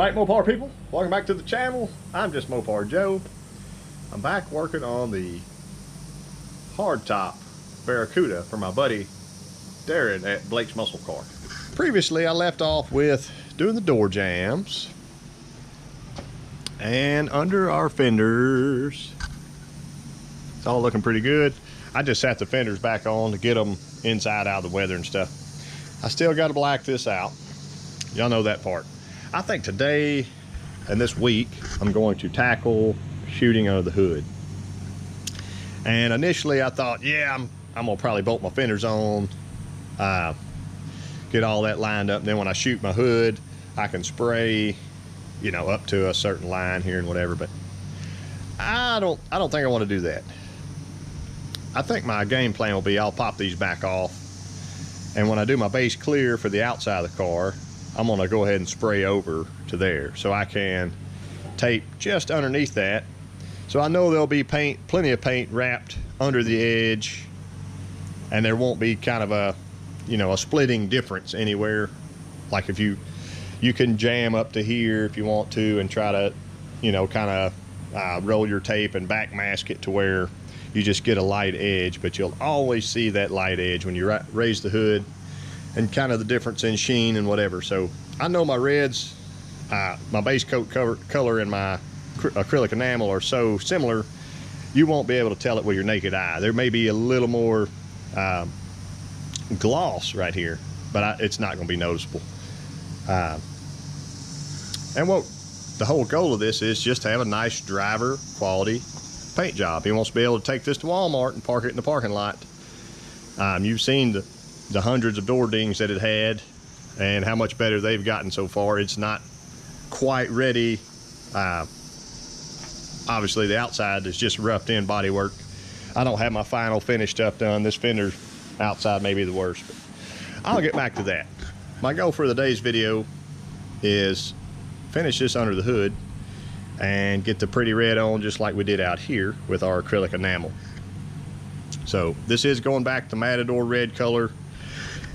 Alright, Mopar people, welcome back to the channel. I'm just Mopar Joe. I'm back working on the hardtop Barracuda for my buddy Darren at Blake's Muscle Car. Previously I left off with doing the door jambs and under our fenders. It's all looking pretty good. I just sat the fenders back on to get them inside out of the weather and stuff. I still got to black this out. Y'all know that part. I think today and this week I'm going to tackle shooting under the hood. And initially I thought, yeah, I'm gonna probably bolt my fenders on, get all that lined up, and then when I shoot my hood I can spray, you know, up to a certain line here and whatever. But I don't think I want to do that. I think my game plan will be I'll pop these back off, and when I do my base clear for the outside of the car, I'm gonna go ahead and spray over to there so I can tape just underneath that. So I know there'll be paint, plenty of paint wrapped under the edge, and there won't be kind of a, you know, a splitting difference anywhere. Like if you can jam up to here if you want to and try to, you know, kind of roll your tape and back mask it to where you just get a light edge, but you'll always see that light edge when you raise the hood, and kind of the difference in sheen and whatever. So I know my reds, my base coat color and my acrylic enamel are so similar, you won't be able to tell it with your naked eye. There may be a little more gloss right here, but it's not going to be noticeable. And what the whole goal of this is just to have a nice driver quality paint job. He wants to be able to take this to Walmart and park it in the parking lot. You've seen the hundreds of door dings that it had and how much better they've gotten so far. It's not quite ready. Obviously the outside is just roughed in body work. I don't have my final finish stuff done. This fender outside may be the worst, but I'll get back to that. My goal for the day's video is finish this under the hood and get the pretty red on just like we did out here with our acrylic enamel. So this is going back to Matador Red color.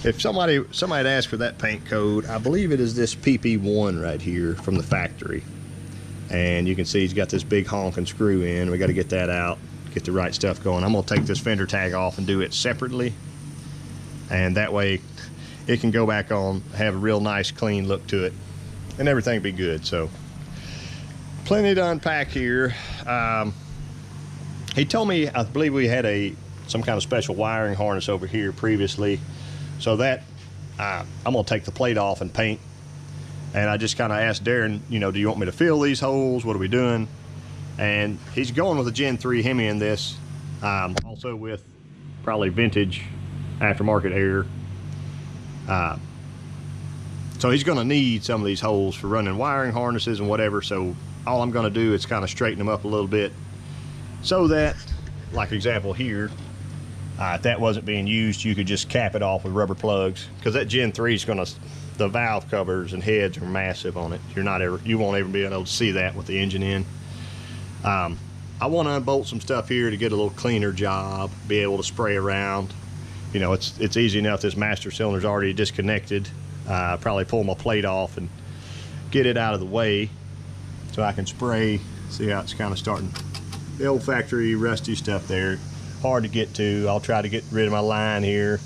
If somebody had asked for that paint code, I believe it is this PP1 right here from the factory. And you can see he's got this big honking screw in. We got to get that out, get the right stuff going. I'm gonna take this fender tag off and do it separately, and that way it can go back on, have a real nice clean look to it, and everything be good. So plenty to unpack here. He told me, I believe we had some kind of special wiring harness over here previously, so that I'm gonna take the plate off and paint. And I just kind of asked Darren, you know, do you want me to fill these holes? What are we doing? And he's going with a Gen 3 Hemi in this, also with probably vintage aftermarket air. So he's gonna need some of these holes for running wiring harnesses and whatever. So all I'm gonna do is kind of straighten them up a little bit so that, like example here, if that wasn't being used, you could just cap it off with rubber plugs, because that Gen 3 is gonna, the valve covers and heads are massive on it. You won't ever be able to see that with the engine in. I want to unbolt some stuff here to get a little cleaner job, be able to spray around. You know, it's easy enough. This master cylinder's already disconnected. Probably pull my plate off and get it out of the way so I can spray. See how it's kind of starting, the old factory rusty stuff there, hard to get to. I'll try to get rid of my line here.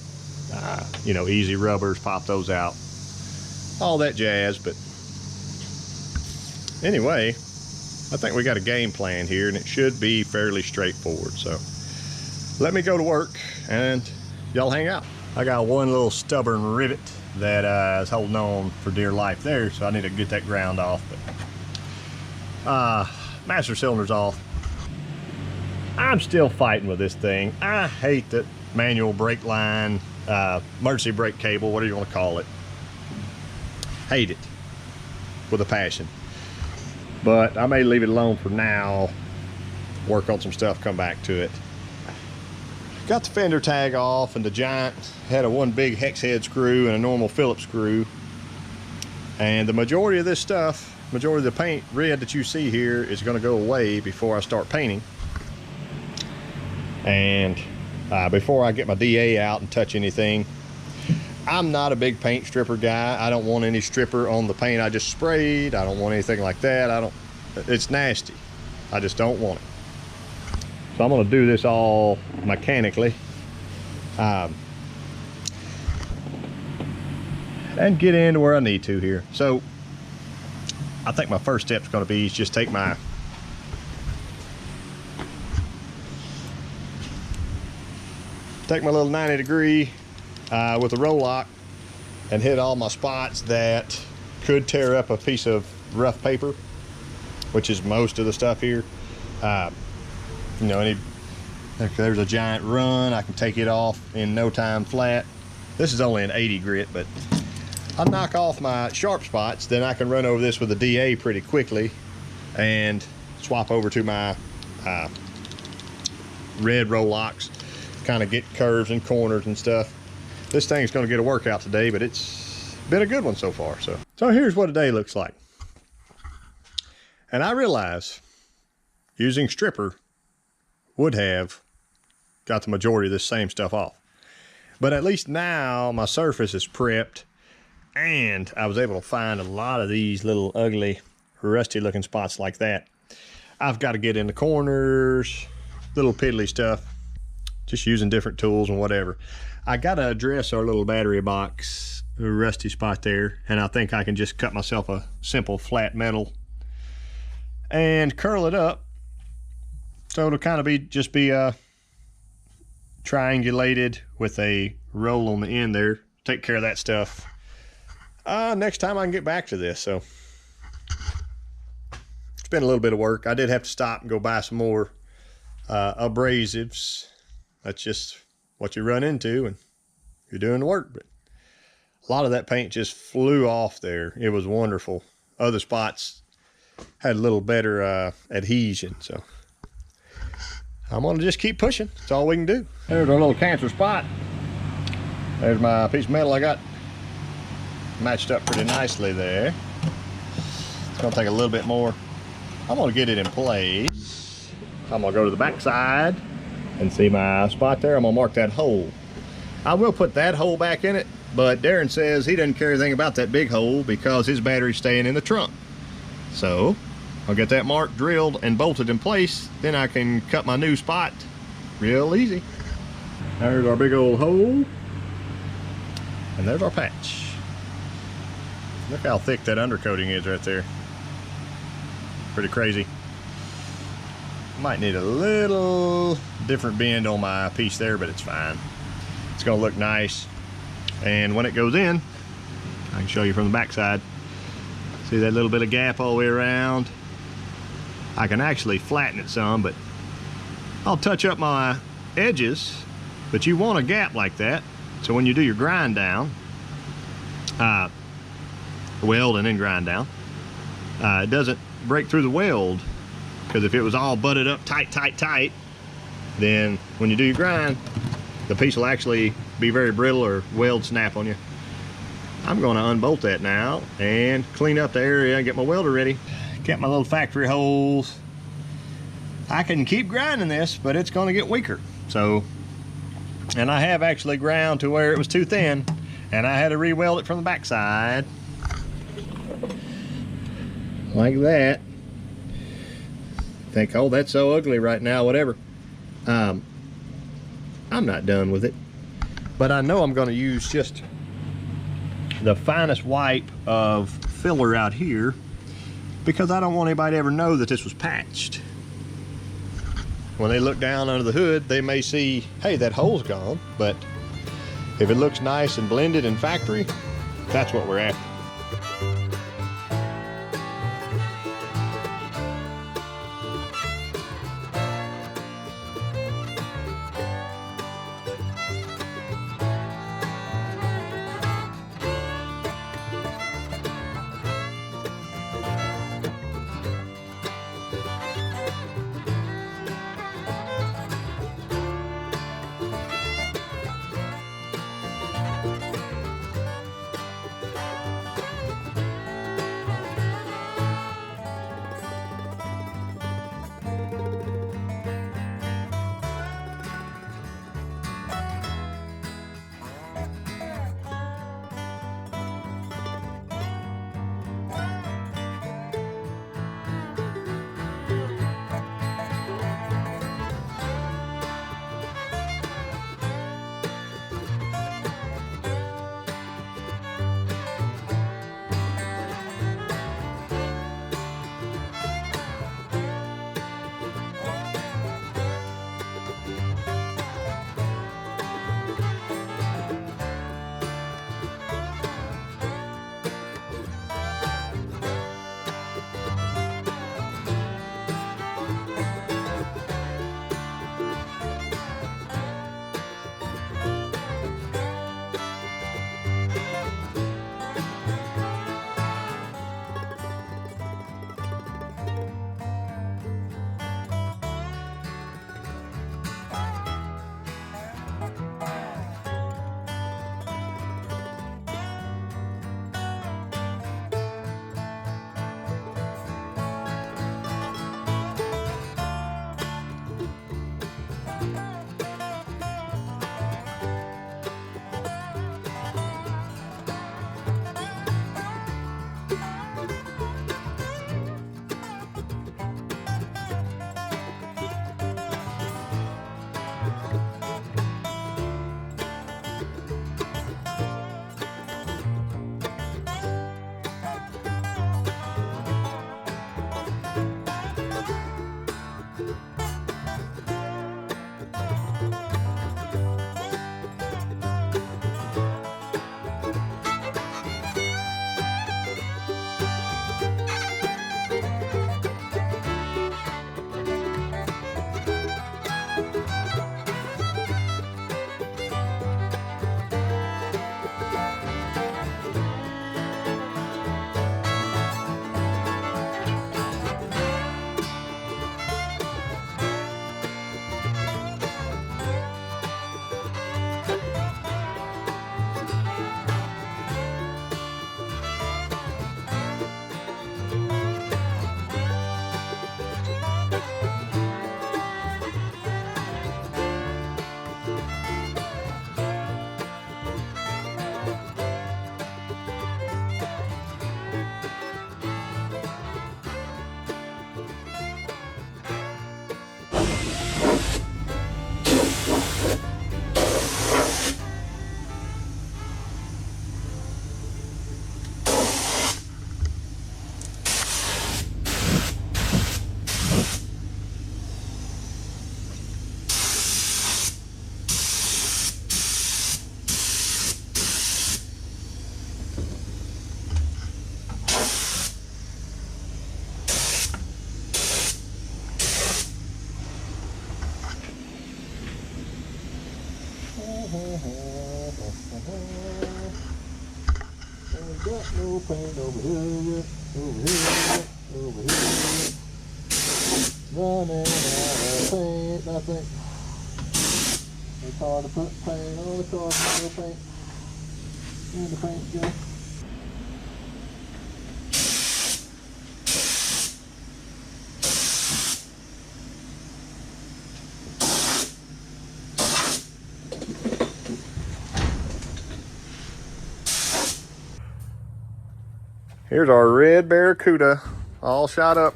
You know, easy rubbers, pop those out, all that jazz. But anyway, I think we got a game plan here, and it should be fairly straightforward. So let me go to work and y'all hang out. I got one little stubborn rivet that is holding on for dear life there, so I need to get that ground off. But master cylinder's off. I'm still fighting with this thing. I hate that manual brake line, emergency brake cable, whatever you want to call it. Hate it with a passion. But I may leave it alone for now, work on some stuff, come back to it. Got the fender tag off, and the Giant had one big hex head screw and a normal Phillips screw. And the majority of this stuff, majority of the paint red that you see here is going to go away before I start painting. And before I get my DA out and touch anything, I'm not a big paint stripper guy. I don't want any stripper on the paint I just sprayed. I don't want anything like that. It's nasty. I just don't want it. So I'm gonna do this all mechanically. And get into where I need to here. So I think my first step is gonna be just take my little 90 degree with a roll lock and hit all my spots that could tear up a piece of rough paper, which is most of the stuff here. You know, if there's a giant run, I can take it off in no time flat. This is only an 80 grit, but I'll knock off my sharp spots, then I can run over this with a DA pretty quickly and swap over to my red roll locks, kind of get curves and corners and stuff. This thing's going to get a workout today, but it's been a good one so far. So here's what a day looks like. And I realize using stripper would have got the majority of this same stuff off. But at least now my surface is prepped, and I was able to find a lot of these little ugly, rusty looking spots like that. I've got to get in the corners, little piddly stuff, just using different tools and whatever. I got to address our little battery box rusty spot there, and I think I can just cut myself a simple flat metal and curl it up so it'll kind of just be triangulated with a roll on the end there. Take care of that stuff next time I can get back to this. So it's been a little bit of work. I did have to stop and go buy some more abrasives. That's just what you run into when you're doing the work. But a lot of that paint just flew off there. It was wonderful. Other spots had a little better adhesion. So I'm gonna just keep pushing. That's all we can do. There's our little cancer spot. There's my piece of metal I got matched up pretty nicely there. It's gonna take a little bit more. I'm gonna get it in place. I'm gonna go to the back side and see my spot there. I'm gonna mark that hole. I will put that hole back in it, but Darren says he doesn't care anything about that big hole because his battery's staying in the trunk. So I'll get that mark drilled and bolted in place, then I can cut my new spot real easy. There's our big old hole, and there's our patch. Look how thick that undercoating is right there. Pretty crazy. Might need a little different bend on my piece there, but it's fine. It's gonna look nice. And when it goes in, I can show you from the back side. See that little bit of gap all the way around? I can actually flatten it some, but I'll touch up my edges, but you want a gap like that. So when you do your grind down, weld and then grind down, it doesn't break through the weld, because if it was all butted up tight, then when you do your grind, the piece will actually be very brittle or weld snap on you. I'm going to unbolt that now and clean up the area and get my welder ready. Get my little factory holes. I can keep grinding this, but it's going to get weaker. So, and I have actually ground to where it was too thin, and I had to re-weld it from the backside. Like that. Think, oh, that's so ugly right now, whatever. I'm not done with it, but I know I'm going to use just the finest wipe of filler out here, because I don't want anybody to ever know that this was patched. When they look down under the hood, they may see, hey, that hole's gone, but if it looks nice and blended in factory, that's what we're after. Got no paint over here yet, over here yet, over here yet. Running out of paint, I think. It's hard to put paint on the car, no paint. And the paint go. Here's our red Barracuda, all shot up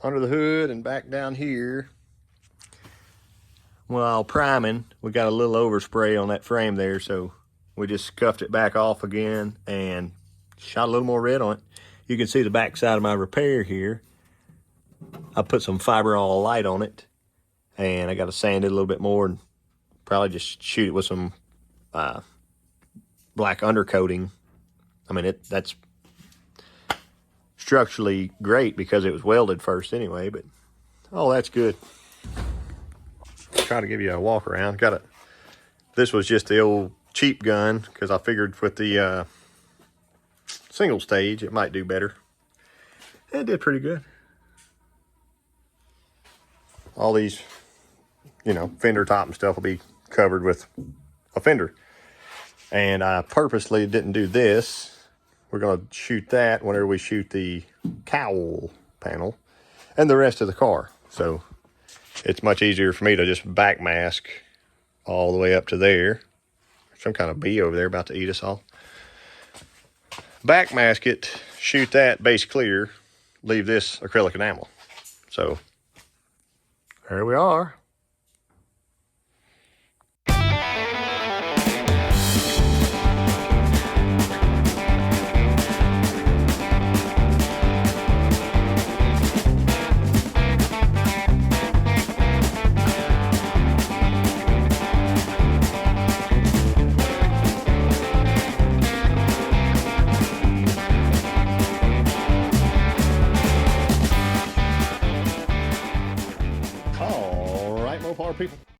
under the hood and back down here. While priming, we got a little overspray on that frame there, so we just scuffed it back off again and shot a little more red on it. You can see the back side of my repair here. I put some fiberall light on it, and I got to sand it a little bit more and probably just shoot it with some black undercoating. I mean, that's structurally great because it was welded first anyway, but oh, that's good. Try to give you a walk around. This was just the old cheap gun because I figured with the single stage it might do better. It did pretty good. All these, fender top and stuff will be covered with a fender. And I purposely didn't do this. We're going to shoot that whenever we shoot the cowl panel and the rest of the car. So it's much easier for me to just back mask all the way up to there. Some kind of bee over there about to eat us all. Back mask it, shoot that base clear, leave this acrylic enamel. So there we are. People.